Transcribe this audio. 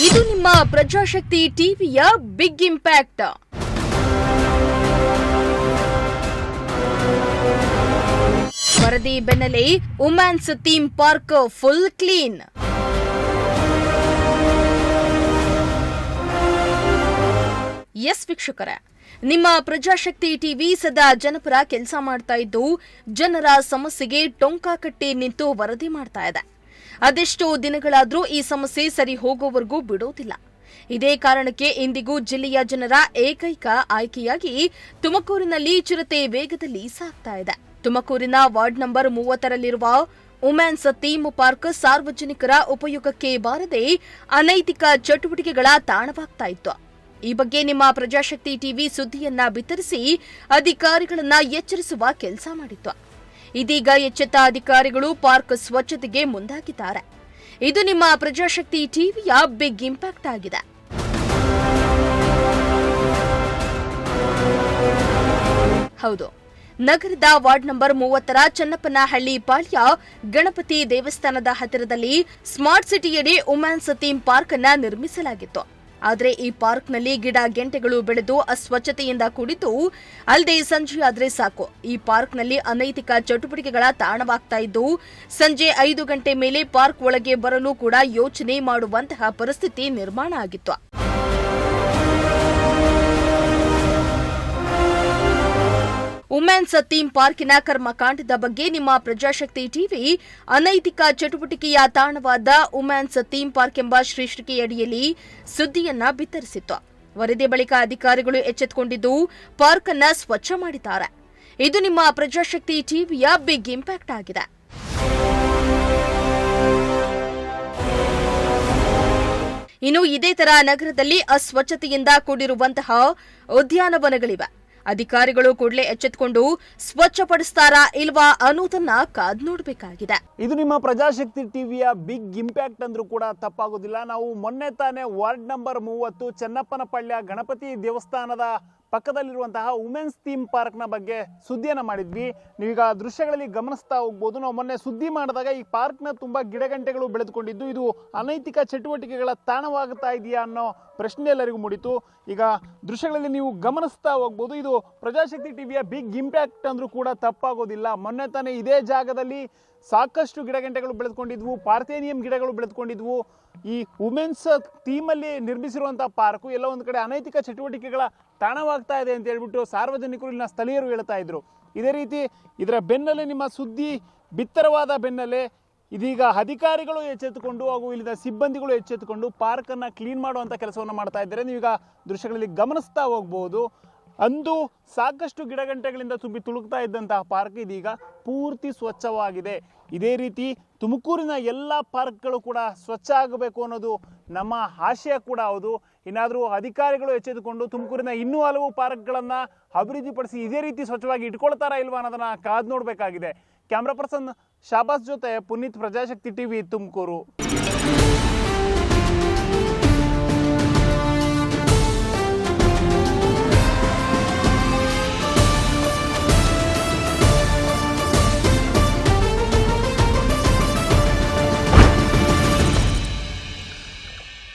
ಇದು ನಿಮ್ಮ ಪ್ರಜಾಶಕ್ತಿ ಟಿವಿಯ ಬಿಗ್ ಇಂಪ್ಯಾಕ್ಟ್. ವರದಿ ಬೆನ್ನಲ್ಲೇ women's theme park full clean. Yes ವೀಕ್ಷಕರೇ, ನಿಮ್ಮ ಪ್ರಜಾಶಕ್ತಿ ಟಿವಿ ಸದಾ ಜನಪರ ಕೆಲಸ ಮಾಡ್ತಾ ಇದ್ದು ಜನರ ಸಮಸ್ಯೆಗೆ ಟೊಂಕ ಕಟ್ಟಿ ನಿಂತು ವರದಿ ಮಾಡ್ತಾ ಇದೆ. ಅದೆಷ್ಟೋ ದಿನಗಳಾದರೂ ಈ ಸಮಸ್ಯೆ ಸರಿ ಹೋಗೋವರೆಗೂ ಬಿಡೋದಿಲ್ಲ. ಇದೇ ಕಾರಣಕ್ಕೆ ಇಂದಿಗೂ ಜಿಲ್ಲೆಯ ಜನರ ಏಕೈಕ ಆಯ್ಕೆಯಾಗಿ ತುಮಕೂರಿನಲ್ಲಿ ಚಿರತೆ ವೇಗದಲ್ಲಿ ಸಾಗ್ತಾ ಇದೆ. ತುಮಕೂರಿನ ವಾರ್ಡ್ ನಂಬರ್ 30ರಲ್ಲಿರುವ ವುಮೆನ್ಸ್ ಥೀಮ್ ಪಾರ್ಕ್ ಸಾರ್ವಜನಿಕರ ಉಪಯೋಗಕ್ಕೆ ಬಾರದೆ ಅನೈತಿಕ ಚಟುವಟಿಕೆಗಳ ತಾಣವಾಗ್ತಾ ಇತ್ತು. ಈ ಬಗ್ಗೆ ನಿಮ್ಮ ಪ್ರಜಾಶಕ್ತಿ ಟಿವಿ ಸುದ್ದಿಯನ್ನ ಬಿತ್ತರಿಸಿ ಅಧಿಕಾರಿಗಳನ್ನ ಎಚ್ಚರಿಸುವ ಕೆಲಸ ಮಾಡಿತ್ತು. ಇದೀಗ ಎಚ್ಚೆತ್ತ ಅಧಿಕಾರಿಗಳು ಪಾರ್ಕ್ ಸ್ವಚ್ಛತೆಗೆ ಮುಂದಾಗಿದ್ದಾರೆ. ಇದು ನಿಮ್ಮ ಪ್ರಜಾಶಕ್ತಿ ಟಿವಿಯ ಬಿಗ್ ಇಂಪ್ಯಾಕ್ಟ್ ಆಗಿದೆ. ಹೌದು, ನಗರದ ವಾರ್ಡ್ ನಂಬರ್ 30ರ ಚನ್ನಪ್ಪನಹಳ್ಳಿ ಪಾಳ್ಯ ಗಣಪತಿ ದೇವಸ್ಥಾನದ ಹತ್ತಿರದಲ್ಲಿ ಸ್ಮಾರ್ಟ್ ಸಿಟಿಯಡಿ ವುಮೆನ್ಸ್ ಥೀಮ್ ಪಾರ್ಕ್ ಅನ್ನ ನಿರ್ಮಿಸಲಾಗಿತ್ತು. ಆದರೆ ಈ ಪಾರ್ಕ್ನಲ್ಲಿ ಗಿಡ ಗೆಂಟೆಗಳು ಬೆಳೆದು ಅಸ್ವಚ್ಛತೆಯಿಂದ ಕೂಡಿದ್ದು ಅಲ್ಲದೆ ಸಂಜೆಯಾದ್ರೆ ಸಾಕು ಈ ಪಾರ್ಕ್ನಲ್ಲಿ ಅನೈತಿಕ ಚಟುವಟಿಕೆಗಳ ತಾಣವಾಗ್ತಾ ಇದ್ದು ಸಂಜೆ 5 ಗಂಟೆ ಮೇಲೆ ಪಾರ್ಕ್ ಒಳಗೆ ಬರಲು ಕೂಡ ಯೋಚನೆ ಮಾಡುವಂತಹ ಪರಿಸ್ಥಿತಿ ನಿರ್ಮಾಣ ಆಗಿತ್ತು. ವುಮೆನ್ಸ್ ಥೀಮ್ ಪಾರ್ಕಿನ ಕರ್ಮಕಾಂಡದ ಬಗ್ಗೆ ನಿಮ್ಮ ಪ್ರಜಾಶಕ್ತಿ ಟಿವಿ ಅನೈತಿಕ ಚಟುವಟಿಕೆಯ ತಾಣವಾದ ವುಮೆನ್ಸ್ ಥೀಮ್ ಪಾರ್ಕ್ ಎಂಬ ಶೀರ್ಷಿಕೆಯಡಿಯಲ್ಲಿ ಸುದ್ದಿಯನ್ನ ಬಿತ್ತರಿಸಿತ್ತು. ವರದಿ ಬಳಿಕ ಅಧಿಕಾರಿಗಳು ಎಚ್ಚೆತ್ತುಕೊಂಡಿದ್ದು ಪಾರ್ಕ್ ಅನ್ನ ಸ್ವಚ್ಛ ಮಾಡಿದ್ದಾರೆ. ಇದು ನಿಮ್ಮ ಪ್ರಜಾಶಕ್ತಿ ಟಿವಿಯ ಬಿಗ್ ಇಂಪ್ಯಾಕ್ಟ್ ಆಗಿದೆ. ಇನ್ನು ಇದೇ ತರ ನಗರದಲ್ಲಿ ಅಸ್ವಚ್ಛತೆಯಿಂದ ಕೂಡಿರುವಂತಹ ಉದ್ಯಾನವನಗಳಿವೆ. ಅಧಿಕಾರಿಗಳು ಕೂಡಲೇ ಎಚ್ಚೆತ್ತುಕೊಂಡು ಸ್ವಚ್ಛಪಡಿಸ್ತಾರಾ ಇಲ್ವಾ ಅನ್ನೋದನ್ನ ಕಾದ್ ನೋಡಬೇಕಾಗಿದೆ. ಇದು ನಿಮ್ಮ ಪ್ರಜಾಶಕ್ತಿ ಟಿವಿಯ ಬಿಗ್ ಇಂಪ್ಯಾಕ್ಟ್ ಅಂದ್ರೂ ಕೂಡ ತಪ್ಪಾಗೋದಿಲ್ಲ. ನಾವು ಮೊನ್ನೆ ತಾನೇ ವಾರ್ಡ್ ನಂಬರ್ 30 ಚನ್ನಪ್ಪನಪಳ್ಯ ಗಣಪತಿ ದೇವಸ್ಥಾನದ ಪಕ್ಕದಲ್ಲಿರುವಂತಹ ವುಮೆನ್ಸ್ ಥೀಮ್ ಪಾರ್ಕ್ನ ಬಗ್ಗೆ ಸುದ್ದಿಯನ್ನು ಮಾಡಿದ್ವಿ. ನೀವೀಗ ದೃಶ್ಯಗಳಲ್ಲಿ ಗಮನಿಸ್ತಾ ಹೋಗ್ಬೋದು. ನಾವು ಮೊನ್ನೆ ಸುದ್ದಿ ಮಾಡಿದಾಗ ಈ ಪಾರ್ಕ್ನ ತುಂಬ ಗಿಡಗಂಟೆಗಳು ಬೆಳೆದುಕೊಂಡಿದ್ದು ಇದು ಅನೈತಿಕ ಚಟುವಟಿಕೆಗಳ ತಾಣವಾಗುತ್ತಾ ಇದೆಯಾ ಅನ್ನೋ ಪ್ರಶ್ನೆ ಎಲ್ಲರಿಗೂ ಮೂಡಿತು. ಈಗ ದೃಶ್ಯಗಳಲ್ಲಿ ನೀವು ಗಮನಿಸ್ತಾ ಹೋಗ್ಬೋದು. ಇದು ಪ್ರಜಾಶಕ್ತಿ ಟಿವಿಯ ಬಿಗ್ ಇಂಪ್ಯಾಕ್ಟ್ ಅಂದ್ರೂ ಕೂಡ ತಪ್ಪಾಗೋದಿಲ್ಲ. ಮೊನ್ನೆ ತಾನೇ ಇದೇ ಜಾಗದಲ್ಲಿ ಸಾಕಷ್ಟು ಗಿಡಗಂಟೆಗಳು ಬೆಳೆದುಕೊಂಡಿದ್ವು, ಪಾರ್ಥೇನಿಯಂ ಗಿಡಗಳು ಬೆಳೆದುಕೊಂಡಿದ್ವು. ಈ ವುಮೆನ್ಸ್ ಥೀಮಲ್ಲಿ ನಿರ್ಮಿಸಿರುವಂತಹ ಪಾರ್ಕು ಎಲ್ಲ ಒಂದು ಕಡೆ ಅನೈತಿಕ ಚಟುವಟಿಕೆಗಳ ತಾಣವಾಗ್ತಾ ಇದೆ ಅಂತ ಹೇಳ್ಬಿಟ್ಟು ಸಾರ್ವಜನಿಕರು ಇಲ್ಲಿನ ಸ್ಥಳೀಯರು ಹೇಳ್ತಾ ಇದ್ರು. ಇದೇ ರೀತಿ ಇದರ ಬೆನ್ನಲ್ಲೇ ನಿಮ್ಮ ಸುದ್ದಿ ಬಿತ್ತರವಾದ ಬೆನ್ನಲ್ಲೇ ಇದೀಗ ಅಧಿಕಾರಿಗಳು ಎಚ್ಚೆತ್ತುಕೊಂಡು ಹಾಗೂ ಇಲ್ಲಿನ ಸಿಬ್ಬಂದಿಗಳು ಎಚ್ಚೆತ್ತುಕೊಂಡು ಪಾರ್ಕನ್ನು ಕ್ಲೀನ್ ಮಾಡುವಂಥ ಕೆಲಸವನ್ನು ಮಾಡ್ತಾ ಇದ್ದಾರೆ. ನೀವೀಗ ದೃಶ್ಯಗಳಲ್ಲಿ ಗಮನಿಸ್ತಾ ಹೋಗ್ಬೋದು. ಅಂದು ಸಾಕಷ್ಟು ಗಿಡಗಂಟೆಗಳಿಂದ ತುಂಬಿ ತುಳುಕ್ತಾ ಇದ್ದಂತಹ ಪಾರ್ಕ್ ಇದೀಗ ಪೂರ್ತಿ ಸ್ವಚ್ಛವಾಗಿದೆ. ಇದೇ ರೀತಿ ತುಮಕೂರಿನ ಎಲ್ಲ ಪಾರ್ಕ್ಗಳು ಕೂಡ ಸ್ವಚ್ಛ ಆಗಬೇಕು ಅನ್ನೋದು ನಮ್ಮ ಆಶಯ ಕೂಡ ಹೌದು. ಇನ್ನಾದರೂ ಅಧಿಕಾರಿಗಳು ಎಚ್ಚೆತ್ತುಕೊಂಡು ತುಮಕೂರಿನ ಇನ್ನೂ ಹಲವು ಪಾರ್ಕ್ಗಳನ್ನು ಅಭಿವೃದ್ಧಿಪಡಿಸಿ ಇದೇ ರೀತಿ ಸ್ವಚ್ಛವಾಗಿ ಇಟ್ಕೊಳ್ತಾರಾ ಇಲ್ವಾ ಅನ್ನೋದನ್ನು ಕಾದು ನೋಡಬೇಕಾಗಿದೆ. ಕ್ಯಾಮ್ರಾ ಪರ್ಸನ್ ಶಾಬಾಸ್ ಜೊತೆ ಪುನೀತ್, ಪ್ರಜಾಶಕ್ತಿ ಟಿವಿ, ತುಮಕೂರು.